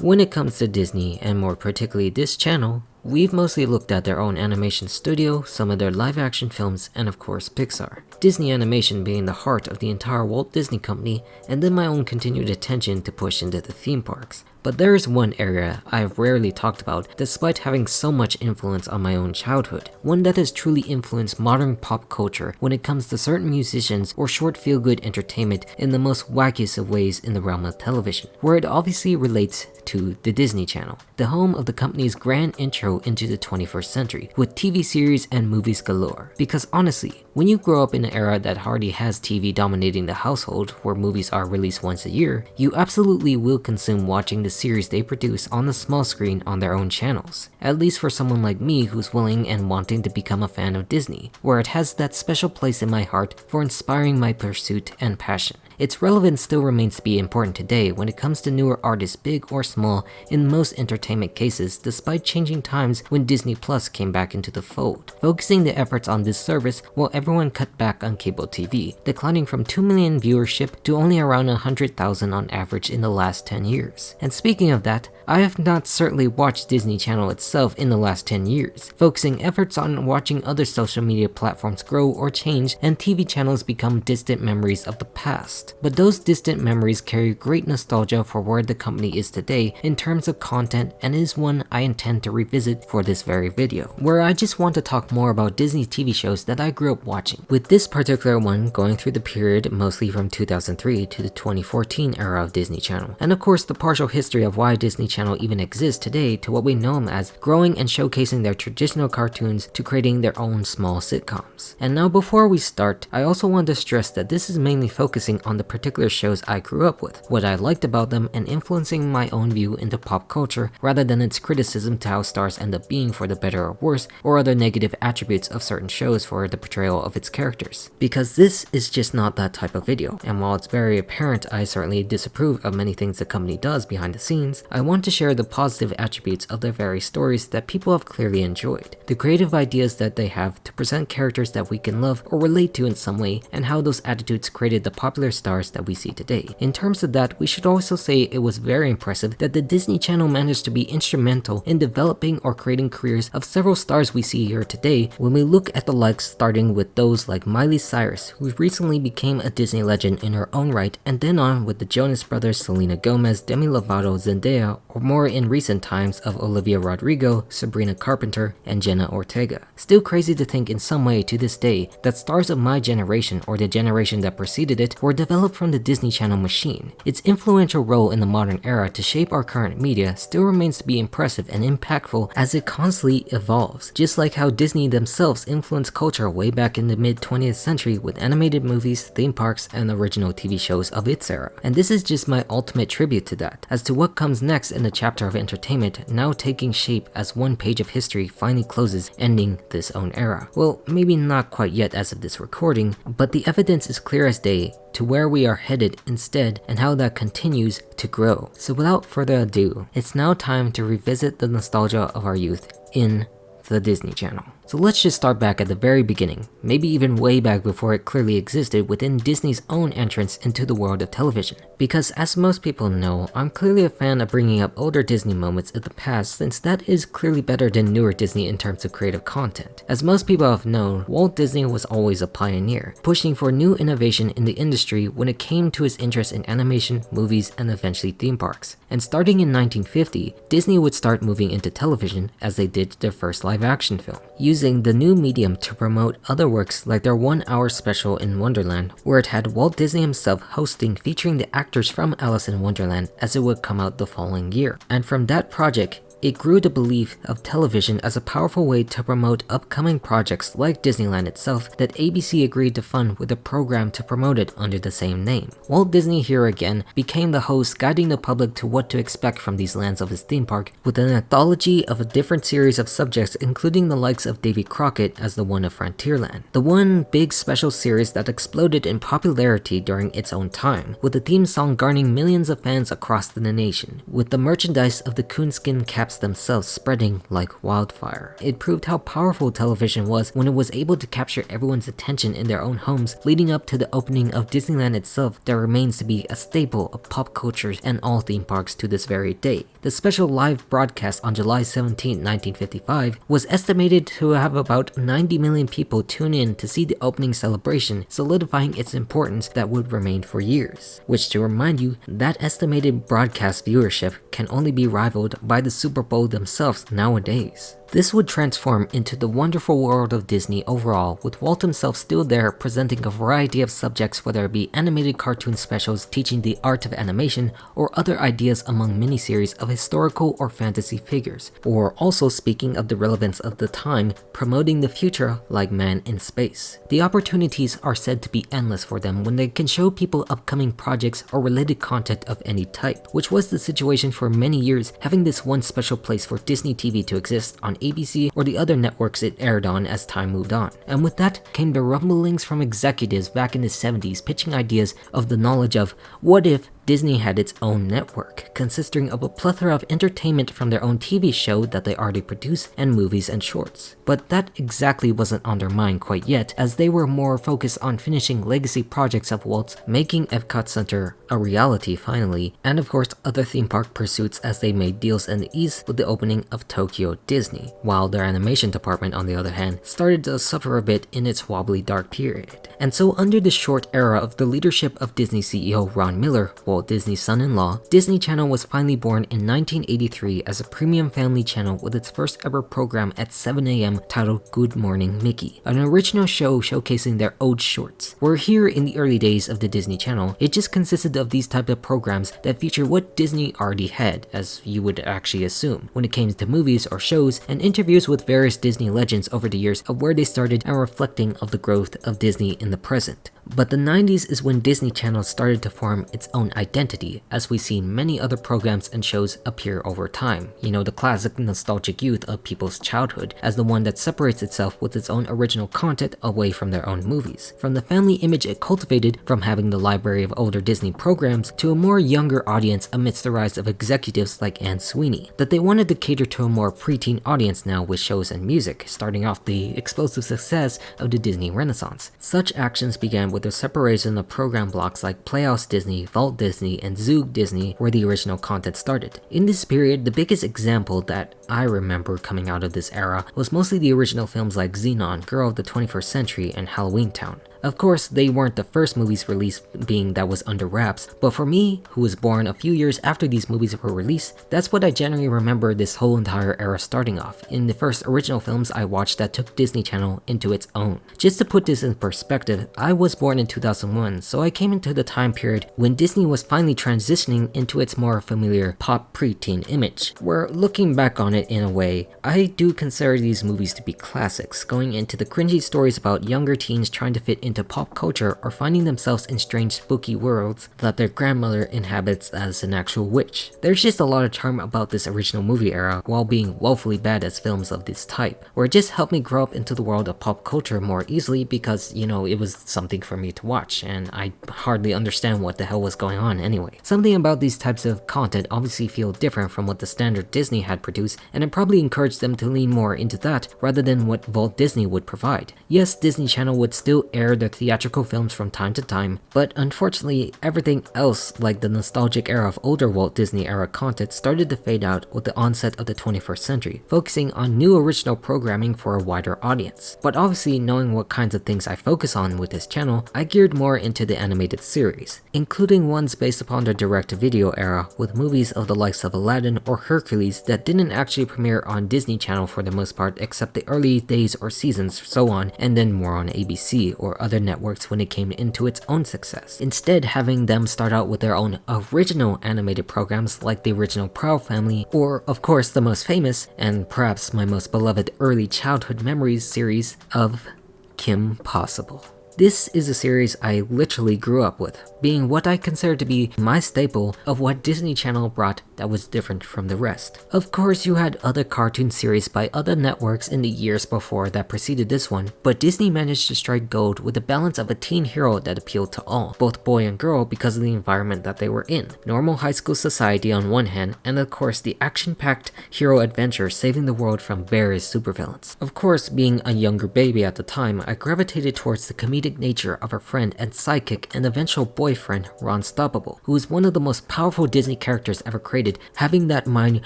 When it comes to Disney, and more particularly this channel, we've mostly looked at their own animation studio, some of their live action films, and of course Pixar. Disney Animation being the heart of the entire Walt Disney Company, and then my own continued attention to push into the theme parks. But there is one area I have rarely talked about despite having so much influence on my own childhood, one that has truly influenced modern pop culture when it comes to certain musicians or short feel-good entertainment in the most wackiest of ways in the realm of television, where it obviously relates to the Disney Channel, the home of the company's grand intro into the 21st century, with TV series and movies galore. Because honestly, when you grow up in an era that hardly has TV dominating the household, where movies are released once a year, you absolutely will consume watching the series they produce on the small screen on their own channels. At least for someone like me who's willing and wanting to become a fan of Disney, where it has that special place in my heart for inspiring my pursuit and passion. Its relevance still remains to be important today when it comes to newer artists, big or small, in most entertainment cases, despite changing times when Disney Plus came back into the fold, focusing the efforts on this service while everyone cut back on cable TV, declining from 2 million viewership to only around 100,000 on average in the last 10 years. And speaking of that, I have not certainly watched Disney Channel itself in the last 10 years, focusing efforts on watching other social media platforms grow or change and TV channels become distant memories of the past. But those distant memories carry great nostalgia for where the company is today in terms of content, and is one I intend to revisit for this very video, where I just want to talk more about Disney TV shows that I grew up watching, with this particular one going through the period mostly from 2003 to the 2014 era of Disney Channel, and of course the partial history of why Disney Channel even exists today to what we know them as, growing and showcasing their traditional cartoons to creating their own small sitcoms. And now before we start, I also want to stress that this is mainly focusing on the particular shows I grew up with, what I liked about them, and influencing my own view into pop culture rather than its criticism to how stars end up being for the better or worse, or other negative attributes of certain shows for the portrayal of its characters. Because this is just not that type of video, and while it's very apparent I certainly disapprove of many things the company does behind the scenes, I want to share the positive attributes of their very stories that people have clearly enjoyed, the creative ideas that they have to present characters that we can love or relate to in some way, and how those attitudes created the popular stars that we see today. In terms of that, we should also say it was very impressive that the Disney Channel managed to be instrumental in developing or creating careers of several stars we see here today when we look at the likes starting with those like Miley Cyrus, who recently became a Disney legend in her own right, and then on with the Jonas Brothers, Selena Gomez, Demi Lovato, Zendaya, or more in recent times of Olivia Rodrigo, Sabrina Carpenter, and Jenna Ortega. Still crazy to think in some way to this day that stars of my generation or the generation that preceded it were developed from the Disney Channel machine. Its influential role in the modern era to shape our current media still remains to be impressive and impactful as it constantly evolves, just like how Disney themselves influenced culture way back in the mid 20th century with animated movies, theme parks, and original TV shows of its era. And this is just my ultimate tribute to that, as to what comes next in the chapter of entertainment now taking shape as one page of history finally closes, ending this own era. Well, maybe not quite yet as of this recording, but the evidence is clear as day to where we are headed instead and how that continues to grow. So without further ado, it's now time to revisit the nostalgia of our youth in the Disney Channel. So let's just start back at the very beginning, maybe even way back before it clearly existed within Disney's own entrance into the world of television. Because as most people know, I'm clearly a fan of bringing up older Disney moments of the past, since that is clearly better than newer Disney in terms of creative content. As most people have known, Walt Disney was always a pioneer, pushing for new innovation in the industry when it came to his interest in animation, movies, and eventually theme parks. And starting in 1950, Disney would start moving into television as they did their first live-action film, using the new medium to promote other works like their 1-hour special in Wonderland, where it had Walt Disney himself hosting, featuring the actors from Alice in Wonderland as it would come out the following year. And from that project, it grew the belief of television as a powerful way to promote upcoming projects like Disneyland itself that ABC agreed to fund with a program to promote it under the same name. Walt Disney here again became the host, guiding the public to what to expect from these lands of his theme park, with an anthology of a different series of subjects including the likes of Davy Crockett as the one of Frontierland. The one big special series that exploded in popularity during its own time, with the theme song garnering millions of fans across the nation, with the merchandise of the coonskin cap recaps themselves spreading like wildfire. It proved how powerful television was when it was able to capture everyone's attention in their own homes, leading up to the opening of Disneyland itself that remains to be a staple of pop culture and all theme parks to this very day. The special live broadcast on July 17, 1955 was estimated to have about 90 million people tune in to see the opening celebration, solidifying its importance that would remain for years. Which, to remind you, that estimated broadcast viewership can only be rivaled by the Super Bowl themselves nowadays. This would transform into the wonderful world of Disney overall, with Walt himself still there presenting a variety of subjects, whether it be animated cartoon specials teaching the art of animation, or other ideas among miniseries of historical or fantasy figures, or also speaking of the relevance of the time, promoting the future like Man in Space. The opportunities are said to be endless for them when they can show people upcoming projects or related content of any type, which was the situation for many years, having this one special place for Disney TV to exist on ABC or the other networks it aired on as time moved on. And with that came the rumblings from executives back in the 70s pitching ideas of the knowledge of what if Disney had its own network, consisting of a plethora of entertainment from their own TV show that they already produce and movies and shorts. But that exactly wasn't on their mind quite yet, as they were more focused on finishing legacy projects of Walt's, making Epcot Center a reality finally, and of course other theme park pursuits as they made deals in the East with the opening of Tokyo Disney, while their animation department on the other hand started to suffer a bit in its wobbly dark period. And so under the short era of the leadership of Disney CEO Ron Miller, Walt Disney's son-in-law, Disney Channel was finally born in 1983 as a premium family channel with its first ever program at 7 AM titled Good Morning Mickey, an original show showcasing their old shorts. Where here in the early days of the Disney Channel, it just consisted of these type of programs that feature what Disney already had, as you would actually assume, when it came to movies or shows, and interviews with various Disney legends over the years of where they started and reflecting of the growth of Disney in the present. But the 90s is when Disney Channel started to form its own identity, as we see many other programs and shows appear over time. You know, the classic nostalgic youth of people's childhood, as the one that separates itself with its own original content away from their own movies. From the family image it cultivated from having the library of older Disney programs to a more younger audience amidst the rise of executives like Anne Sweeney, that they wanted to cater to a more preteen audience now with shows and music, starting off the explosive success of the Disney Renaissance. Such actions began with the separation of program blocks like Playhouse Disney, Vault Disney, and Zoog Disney, where the original content started. In this period, the biggest example that I remember coming out of this era was mostly the original films like Xenon, Girl of the 21st Century, and Halloween Town. Of course, they weren't the first movies released being that was under wraps, but for me, who was born a few years after these movies were released, that's what I generally remember this whole entire era starting off, in the first original films I watched that took Disney Channel into its own. Just to put this in perspective, I was born in 2001, so I came into the time period when Disney was finally transitioning into its more familiar pop preteen image, where looking back on it in a way, I do consider these movies to be classics, going into the cringy stories about younger teens trying to fit into pop culture or finding themselves in strange spooky worlds that their grandmother inhabits as an actual witch. There's just a lot of charm about this original movie era while being woefully bad as films of this type, where it just helped me grow up into the world of pop culture more easily because, you know, it was something for me to watch and I hardly understand what the hell was going on anyway. Something about these types of content obviously feel different from what the standard Disney had produced, and it probably encouraged them to lean more into that rather than what Walt Disney would provide. Yes, Disney Channel would still air their theatrical films from time to time, but unfortunately everything else like the nostalgic era of older Walt Disney era content started to fade out with the onset of the 21st century, focusing on new original programming for a wider audience. But obviously knowing what kinds of things I focus on with this channel, I geared more into the animated series, including ones based upon the direct-to-video era with movies of the likes of Aladdin or Hercules that didn't actually premiere on Disney Channel for the most part except the early days or seasons so on, and then more on ABC or other networks when it came into its own success. Instead, having them start out with their own original animated programs like the original Proud Family, or of course the most famous, and perhaps my most beloved early childhood memories series of Kim Possible. This is a series I literally grew up with, being what I consider to be my staple of what Disney Channel brought that was different from the rest. Of course, you had other cartoon series by other networks in the years before that preceded this one, but Disney managed to strike gold with a balance of a teen hero that appealed to all, both boy and girl, because of the environment that they were in. Normal high school society on one hand, and of course the action-packed hero adventure saving the world from various supervillains. Of course, being a younger baby at the time, I gravitated towards the comedic nature of her friend and sidekick and eventual boyfriend, Ron Stoppable, who is one of the most powerful Disney characters ever created, having that mind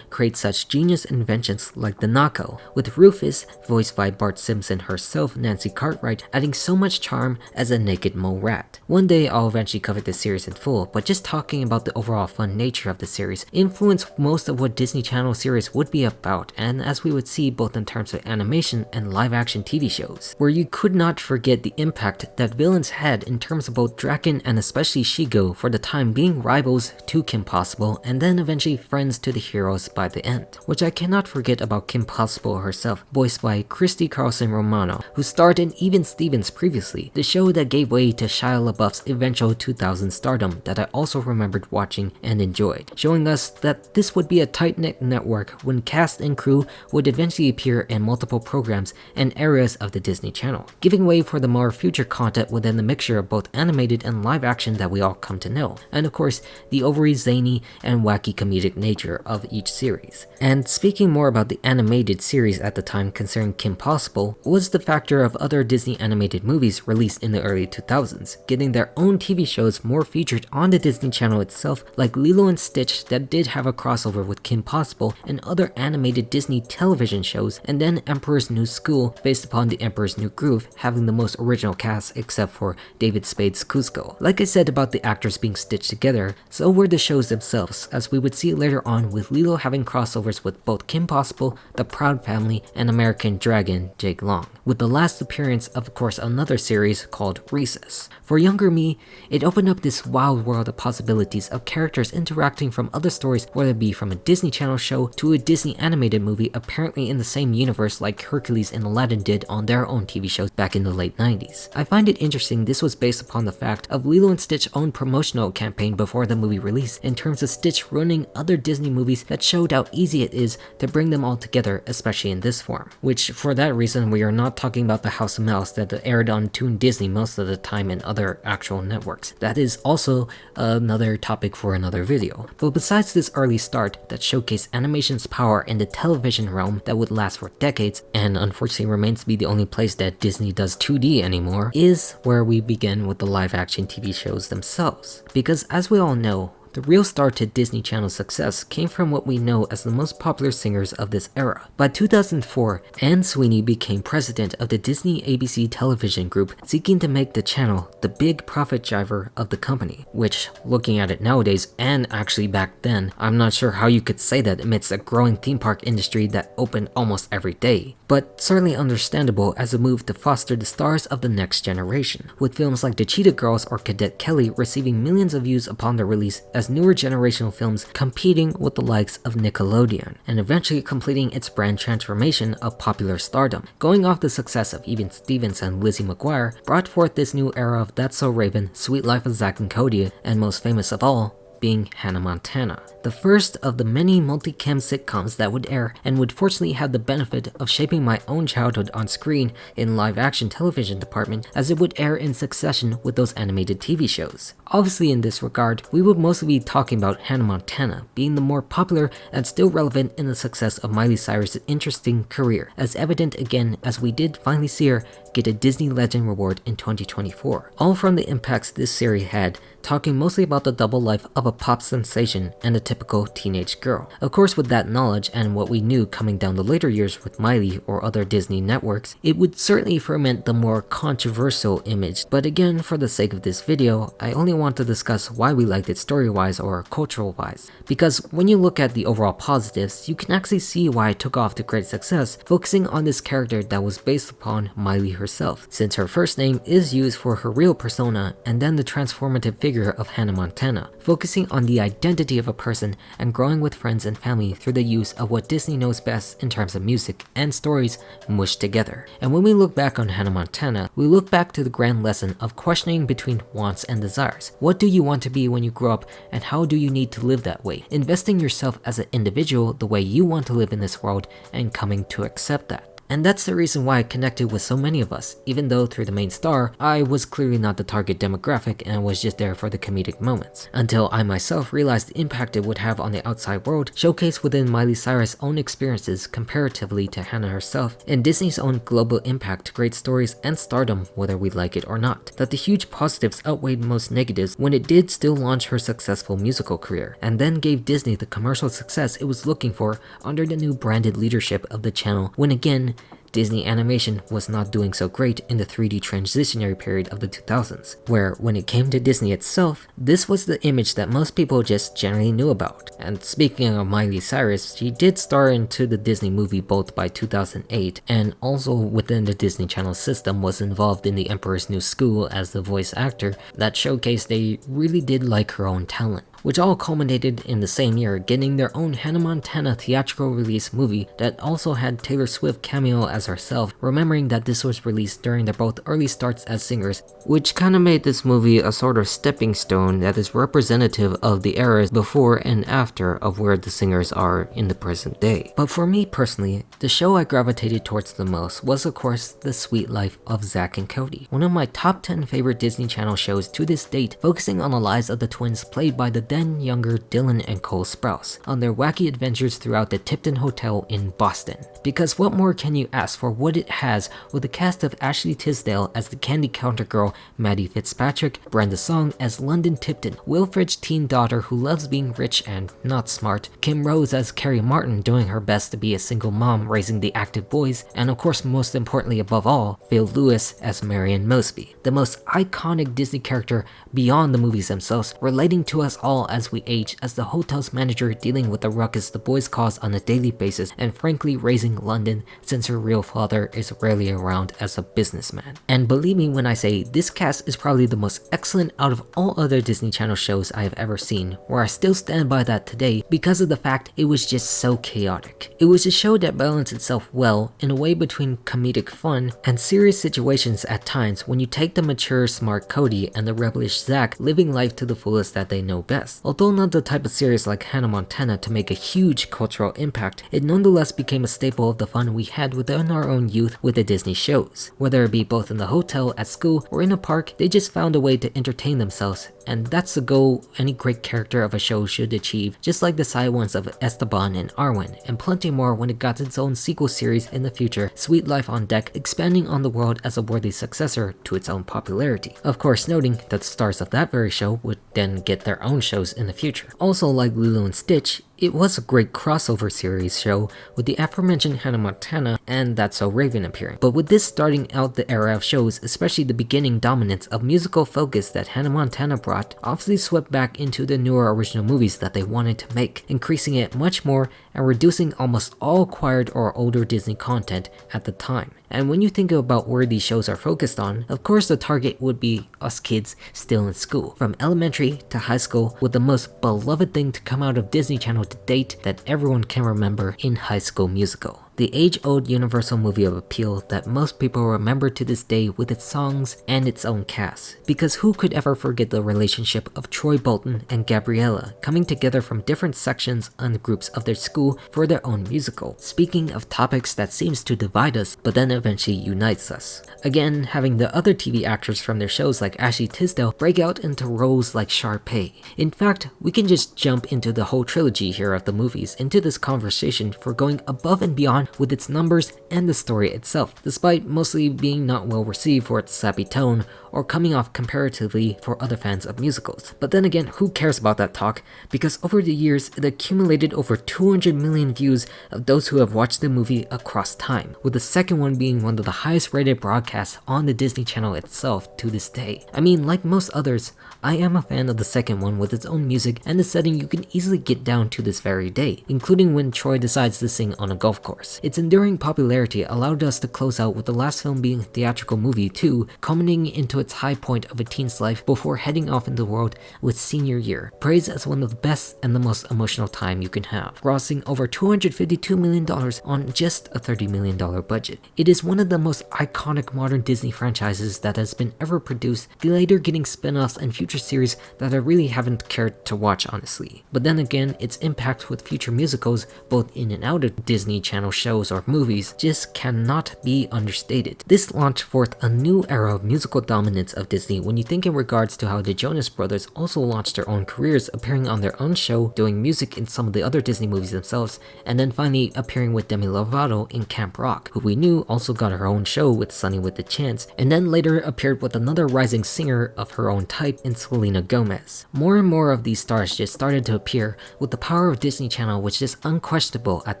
create such genius inventions like the Nako, with Rufus, voiced by Bart Simpson herself, Nancy Cartwright, adding so much charm as a naked mole rat. One day I'll eventually cover this series in full, but just talking about the overall fun nature of the series influenced most of what Disney Channel series would be about, and as we would see both in terms of animation and live action TV shows, where you could not forget the impact that villains had in terms of both Draken and especially Shigo for the time being rivals to Kim Possible and then eventually friends to the heroes by the end. Which I cannot forget about Kim Possible herself, voiced by Christy Carlson Romano, who starred in Even Stevens previously, the show that gave way to Shia LaBeouf's eventual 2000 stardom that I also remembered watching and enjoyed, showing us that this would be a tight-knit network when cast and crew would eventually appear in multiple programs and areas of the Disney Channel, giving way for the more future content within the mixture of both animated and live action that we all come to know, and of course the overly zany and wacky comedic nature of each series. And speaking more about the animated series at the time concerning Kim Possible was the factor of other Disney animated movies released in the early 2000s, getting their own TV shows more featured on the Disney Channel itself, like Lilo and Stitch that did have a crossover with Kim Possible, and other animated Disney television shows, and then Emperor's New School based upon the Emperor's New Groove having the most original cast except for David Spade's Cusco. Like I said about the actors being stitched together, so were the shows themselves, as we would see later on with Lilo having crossovers with both Kim Possible, The Proud Family, and American Dragon Jake Long, with the last appearance of course another series called Recess. For younger me, it opened up this wild world of possibilities of characters interacting from other stories, whether it be from a Disney Channel show to a Disney animated movie apparently in the same universe like Hercules and Aladdin did on their own TV shows back in the late 90s. I find it interesting this was based upon the fact of Lilo and Stitch's own promotional campaign before the movie release, in terms of Stitch ruining other Disney movies that showed how easy it is to bring them all together, especially in this form. Which, for that reason, we are not talking about the House of Mouse that aired on Toon Disney most of the time and other actual networks. That is also another topic for another video. But besides this early start that showcased animation's power in the television realm that would last for decades, and unfortunately remains to be the only place that Disney does 2D anymore, is where we begin with the live action TV shows themselves. Because as we all know, the real start to Disney Channel's success came from what we know as the most popular singers of this era. By 2004, Anne Sweeney became president of the Disney ABC television group, seeking to make the channel the big profit driver of the company, which, looking at it nowadays, and actually back then, I'm not sure how you could say that amidst a growing theme park industry that opened almost every day, but certainly understandable as a move to foster the stars of the next generation, with films like The Cheetah Girls or Cadet Kelly receiving millions of views upon their release as newer generational films competing with the likes of Nickelodeon, and eventually completing its brand transformation of popular stardom. Going off the success of Even Stevens and Lizzie McGuire brought forth this new era of That's So Raven, Sweet Life of Zack and Cody, and most famous of all, being Hannah Montana, the first of the many multi-cam sitcoms that would air and would fortunately have the benefit of shaping my own childhood on screen in live action television department, as it would air in succession with those animated TV shows. Obviously in this regard, we would mostly be talking about Hannah Montana being the more popular and still relevant in the success of Miley Cyrus' interesting career, as evident again as we did finally see her get a Disney Legend Award in 2024. All from the impacts this series had, talking mostly about the double life of a pop sensation and a typical teenage girl. Of course, with that knowledge and what we knew coming down the later years with Miley or other Disney networks, it would certainly ferment the more controversial image. But again, for the sake of this video, I only want to discuss why we liked it story-wise or cultural-wise. Because when you look at the overall positives, you can actually see why it took off to great success, focusing on this character that was based upon Miley herself, since her first name is used for her real persona and then the transformative figure of Hannah Montana, focusing focusing on the identity of a person and growing with friends and family through the use of what Disney knows best in terms of music and stories mushed together. And when we look back on Hannah Montana, we look back to the grand lesson of questioning between wants and desires. What do you want to be when you grow up, and how do you need to live that way? Investing yourself as an individual the way you want to live in this world and coming to accept that. And that's the reason why I connected with so many of us, even though through the main star, I was clearly not the target demographic and was just there for the comedic moments. Until I myself realized the impact it would have on the outside world, showcased within Miley Cyrus' own experiences comparatively to Hannah herself, and Disney's own global impact to great stories and stardom whether we like it or not. That the huge positives outweighed most negatives when it did still launch her successful musical career, and then gave Disney the commercial success it was looking for under the new branded leadership of the channel when again, Disney animation was not doing so great in the 3D transitionary period of the 2000s, where when it came to Disney itself, this was the image that most people just generally knew about. And speaking of Miley Cyrus, she did star into the Disney movie Bolt by 2008, and also within the Disney Channel system was involved in The Emperor's New School as the voice actor. That showcased they really did like her own talent, which all culminated in the same year getting their own Hannah Montana theatrical release movie that also had Taylor Swift cameo as herself, remembering that this was released during their both early starts as singers, which kinda made this movie a sort of stepping stone that is representative of the eras before and after of where the singers are in the present day. But for me personally, the show I gravitated towards the most was of course The Sweet Life of Zack and Cody, one of my top 10 favorite Disney Channel shows to this date, focusing on the lives of the twins played by the then younger Dylan and Cole Sprouse on their wacky adventures throughout the Tipton Hotel in Boston. Because what more can you ask for what it has with the cast of Ashley Tisdale as the candy counter girl, Maddie Fitzpatrick, Brenda Song as London Tipton, Wilfred's teen daughter who loves being rich and not smart, Kim Rose as Carrie Martin doing her best to be a single mom raising the active boys, and of course most importantly above all, Phil Lewis as Marion Mosby, the most iconic Disney character beyond the movies themselves, relating to us all as we age as the hotel's manager dealing with the ruckus the boys cause on a daily basis, and frankly raising London since her real father is rarely around as a businessman. And believe me when I say this cast is probably the most excellent out of all other Disney Channel shows I have ever seen, where I still stand by that today because of the fact it was just so chaotic. It was a show that balanced itself well in a way between comedic fun and serious situations at times when you take the mature smart Cody and the rebellious Zack living life to the fullest that they know best. Although not the type of series like Hannah Montana to make a huge cultural impact, it nonetheless became a staple of the fun we had within our own youth with the Disney shows. Whether it be both in the hotel, at school, or in a park, they just found a way to entertain themselves, and that's the goal any great character of a show should achieve, just like the side ones of Esteban and Arwen, and plenty more when it got its own sequel series in the future, Sweet Life on Deck, expanding on the world as a worthy successor to its own popularity. Of course noting that the stars of that very show would then get their own shows in the future. Also like Lilo and Stitch, it was a great crossover series show with the aforementioned Hannah Montana and That's So Raven appearing. But with this starting out the era of shows, especially the beginning dominance of musical focus that Hannah Montana brought, obviously swept back into the newer original movies that they wanted to make, increasing it much more and reducing almost all acquired or older Disney content at the time. And when you think about where these shows are focused on, of course the target would be us kids still in school, from elementary to high school, with the most beloved thing to come out of Disney Channel to date that everyone can remember in High School Musical. The age-old universal movie of appeal that most people remember to this day with its songs and its own cast. Because who could ever forget the relationship of Troy Bolton and Gabriella coming together from different sections and groups of their school for their own musical. Speaking of topics that seems to divide us but then eventually unites us. Again, having the other TV actors from their shows like Ashley Tisdale break out into roles like Sharpay. In fact, we can just jump into the whole trilogy here of the movies into this conversation for going above and beyond with its numbers and the story itself, despite mostly being not well received for its sappy tone or coming off comparatively for other fans of musicals. But then again, who cares about that talk, because over the years it accumulated over 200 million views of those who have watched the movie across time, with the second one being one of the highest rated broadcasts on the Disney Channel itself to this day. I mean, like most others, I am a fan of the second one with its own music and the setting you can easily get down to this very day, including when Troy decides to sing on a golf course. its enduring popularity allowed us to close out with the last film being a theatrical movie too, culminating into its high point of a teen's life before heading off into the world with senior year, praised as one of the best and the most emotional time you can have, grossing over $252 million on just a $30 million budget. It is one of the most iconic modern Disney franchises that has been ever produced, later getting spin-offs and future series that I really haven't cared to watch honestly. But then again, its impact with future musicals, both in and out of Disney Channel shows or movies, just cannot be understated. This launched forth a new era of musical dominance of Disney when you think in regards to how the Jonas Brothers also launched their own careers, appearing on their own show, doing music in some of the other Disney movies themselves, and then finally appearing with Demi Lovato in Camp Rock, who we knew also got her own show with Sunny with the Chance, and then later appeared with another rising singer of her own type in Selena Gomez. More and more of these stars just started to appear, with the power of Disney Channel which is unquestionable at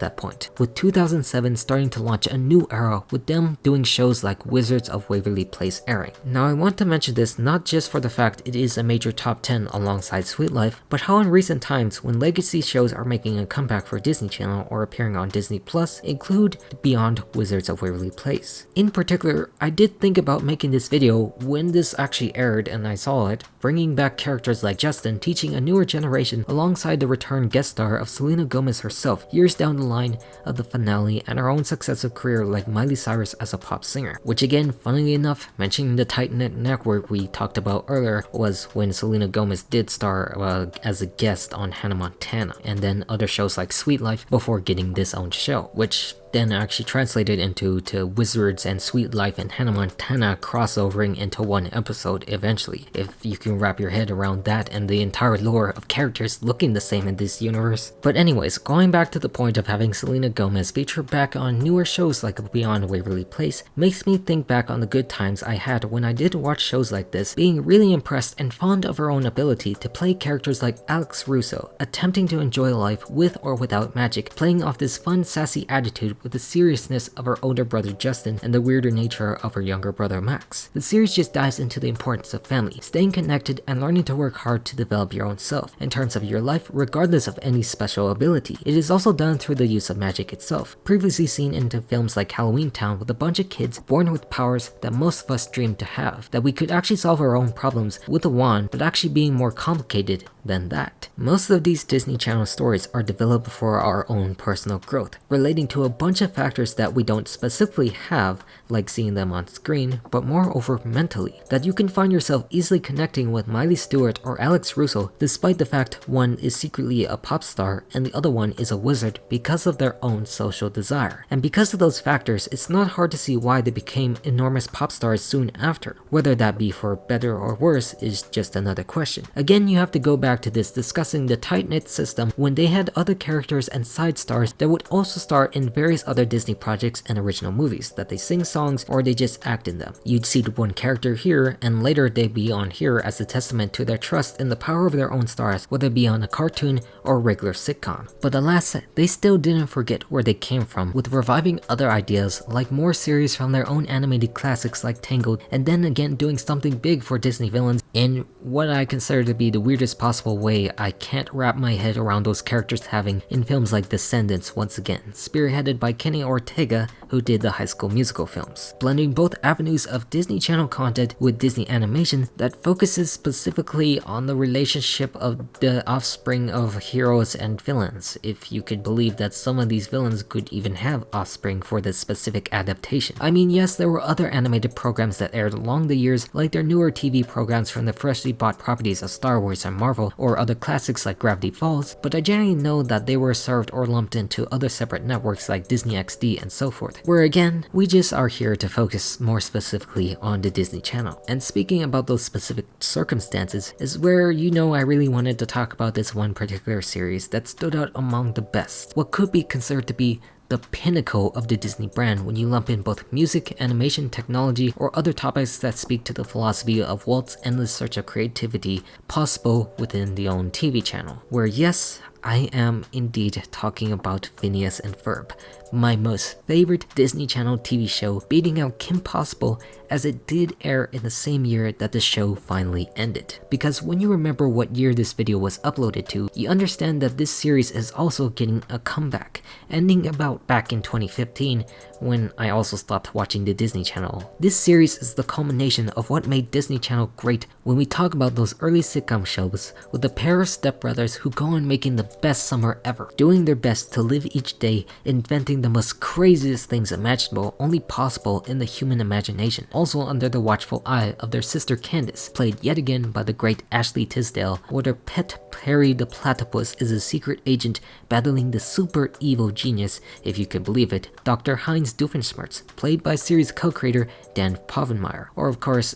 that point, with 2007 starting to launch a new era with them doing shows like Wizards of Waverly Place airing. Now I want to mention this not just for the fact it is a major top 10 alongside Sweet Life, but how in recent times when legacy shows are making a comeback for Disney Channel or appearing on Disney Plus include beyond Wizards of Waverly Place. In particular, I did think about making this video when this actually aired and I saw it, bringing back characters like Justin teaching a newer generation alongside the return guest star of Selena Gomez herself years down the line of the finale and her own successive career like Miley Cyrus as a pop singer. Which again, funnily enough, mentioning the tight-knit network we talked about earlier was when Selena Gomez did star as a guest on Hannah Montana and then other shows like Sweet Life before getting this own show, which then actually translated into Wizards and Sweet Life and Hannah Montana crossovering into one episode eventually, if you can wrap your head around that and the entire lore of characters looking the same in this universe. But anyways, going back to the point of having Selena Gomez feature back on newer shows like Beyond Waverly Place makes me think back on the good times I had when I did watch shows like this, being really impressed and fond of her own ability to play characters like Alex Russo, attempting to enjoy life with or without magic, playing off this fun sassy attitude with the seriousness of her older brother Justin and the weirder nature of her younger brother Max. The series just dives into the importance of family, staying connected and learning to work hard to develop your own self in terms of your life regardless of any special ability. It is also done through the use of magic itself, previously seen into films like Halloween Town with a bunch of kids born with powers that most of us dreamed to have, that we could actually solve our own problems with a wand but actually being more complicated than that. Most of these Disney Channel stories are developed for our own personal growth, relating to a bunch of factors that we don't specifically have, like seeing them on screen, but moreover mentally, that you can find yourself easily connecting with Miley Stewart or Alex Russo despite the fact one is secretly a pop star and the other one is a wizard because of their own social desire. And because of those factors, it's not hard to see why they became enormous pop stars soon after. Whether that be for better or worse is just another question. Again, you have to go back to this discussing the tight-knit system when they had other characters and side stars that would also star in various other Disney projects and original movies, that they sing songs or they just act in them. You'd see one character here and later they'd be on here as a testament to their trust in the power of their own stars, whether it be on a cartoon or a regular sitcom. But alas, they still didn't forget where they came from, with reviving other ideas like more series from their own animated classics like Tangled, and then again doing something big for Disney villains in what I consider to be the weirdest possible way I can't wrap my head around those characters having in films like Descendants once again, spearheaded by Kenny Ortega, who did the High School Musical films, blending both avenues of Disney Channel content with Disney animation that focuses specifically on the relationship of the offspring of heroes and villains, if you could believe that some of these villains could even have offspring for this specific adaptation. I mean, yes, there were other animated programs that aired along the years, like their newer TV programs from the freshly bought properties of Star Wars and Marvel, or other classics like Gravity Falls, but I generally know that they were served or lumped into other separate networks like Disney XD and so forth, where again, we just are here to focus more specifically on the Disney Channel. And speaking about those specific circumstances is where I really wanted to talk about this one particular series that stood out among the best, what could be considered to be the pinnacle of the Disney brand when you lump in both music, animation, technology, or other topics that speak to the philosophy of Walt's endless search of creativity possible within the own TV channel. Where yes, I am indeed talking about Phineas and Ferb, my most favorite Disney Channel TV show, beating out Kim Possible as it did air in the same year that the show finally ended. Because when you remember what year this video was uploaded to, you understand that this series is also getting a comeback, ending about back in 2015 when I also stopped watching the Disney Channel. This series is the culmination of what made Disney Channel great when we talk about those early sitcom shows with a pair of stepbrothers who go on making the best summer ever, doing their best to live each day, inventing the most craziest things imaginable only possible in the human imagination, also under the watchful eye of their sister Candace, played yet again by the great Ashley Tisdale, where their pet Perry the Platypus is a secret agent battling the super evil genius, if you could believe it, Dr. Heinz Doofenshmirtz, played by series co-creator Dan Povenmire, or of course,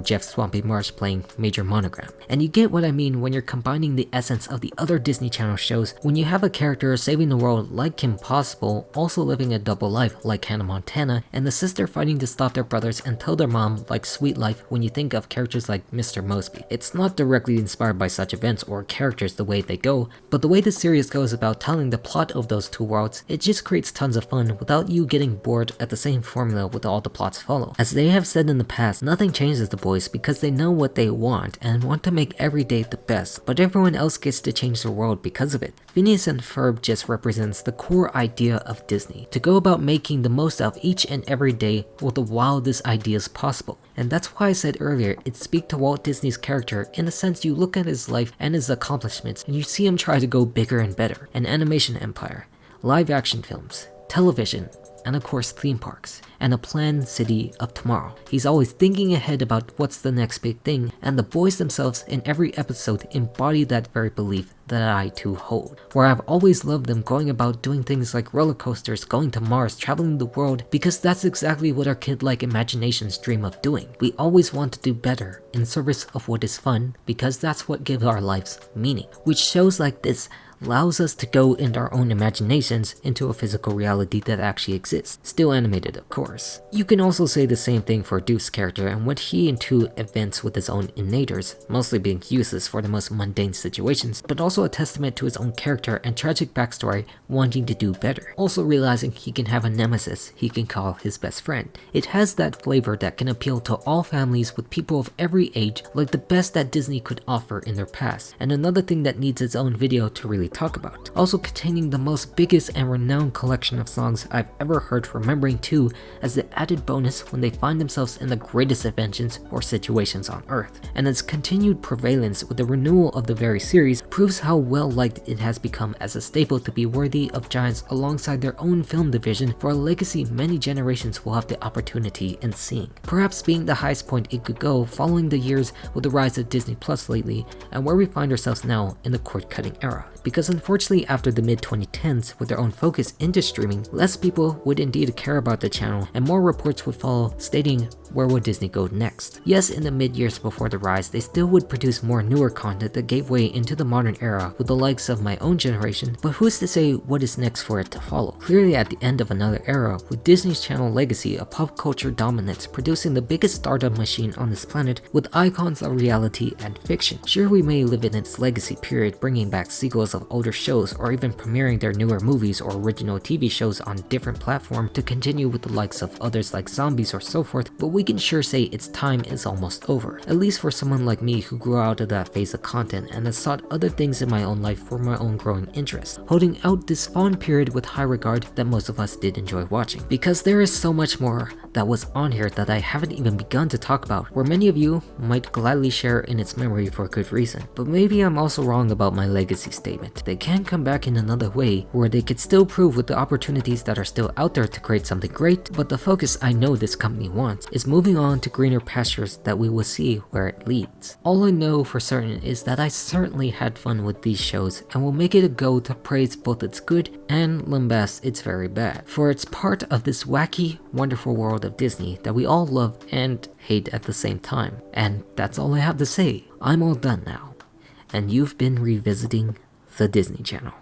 Jeff Swampy Marsh playing Major Monogram. And you get what I mean when you're combining the essence of the other Disney Channel shows, when you have a character saving the world like Kim Possible, also living a double life like Hannah Montana, and the sister fighting to stop their brothers and tell their mom like Sweet Life when you think of characters like Mr. Mosby. It's not directly inspired by such events or characters the way they go, but the way the series goes about telling the plot of those two worlds, it just creates tons of fun without you getting bored at the same formula with all the plots follow. As they have said in the past, nothing changes the boys because they know what they want and want to make every day the best, but everyone else gets to change their world because of it. Phineas and Ferb just represents the core idea of Disney, to go about making the most of each and every day with the wildest ideas possible. And that's why I said earlier, it speaks to Walt Disney's character in the sense you look at his life and his accomplishments and you see him try to go bigger and better. An animation empire, live action films, television, and of course theme parks, and a planned city of tomorrow. He's always thinking ahead about what's the next big thing, and the boys themselves in every episode embody that very belief that I too hold, where I've always loved them going about doing things like roller coasters, going to Mars, traveling the world, because that's exactly what our kid-like imaginations dream of doing. We always want to do better in service of what is fun, because that's what gives our lives meaning, which shows like this allows us to go in our own imaginations into a physical reality that actually exists, still animated of course. You can also say the same thing for Deuce's character and what he into events with his own innators, mostly being useless for the most mundane situations, but also a testament to his own character and tragic backstory wanting to do better. Also realizing he can have a nemesis he can call his best friend. It has that flavor that can appeal to all families with people of every age, like the best that Disney could offer in their past, and another thing that needs its own video to really talk about. Also containing the most biggest and renowned collection of songs I've ever heard, remembering too as the added bonus when they find themselves in the greatest inventions or situations on Earth. And its continued prevalence with the renewal of the very series proves how well liked it has become as a staple to be worthy of giants alongside their own film division for a legacy many generations will have the opportunity in seeing. Perhaps being the highest point it could go following the years with the rise of Disney Plus lately and where we find ourselves now in the cord-cutting era. Because unfortunately after the mid-2010s with their own focus into streaming, less people would indeed care about the channel and more reports would follow stating where would Disney go next. Yes, in the mid-years before the rise, they still would produce more newer content that gave way into the modern era with the likes of my own generation, but who's to say what is next for it to follow? Clearly at the end of another era, with Disney's channel legacy of pop culture dominance producing the biggest stardom machine on this planet with icons of reality and fiction. Sure, we may live in its legacy period bringing back sequels of older shows or even premiering their newer movies or original TV shows on different platforms to continue with the likes of others like zombies or so forth, but we can sure say its time is almost over. At least for someone like me who grew out of that phase of content and has sought other things in my own life for my own growing interest, holding out this fond period with high regard that most of us did enjoy watching. Because there is so much more that was on here that I haven't even begun to talk about, where many of you might gladly share in its memory for a good reason. But maybe I'm also wrong about my legacy statement. They can come back in another way where they could still prove with the opportunities that are still out there to create something great, but the focus I know this company wants is moving on to greener pastures that we will see where it leads. All I know for certain is that I certainly had fun with these shows and will make it a go to praise both its good and lambast its very bad, for it's part of this wacky, wonderful world of Disney that we all love and hate at the same time. And that's all I have to say. I'm all done now, and you've been revisiting the Disney Channel.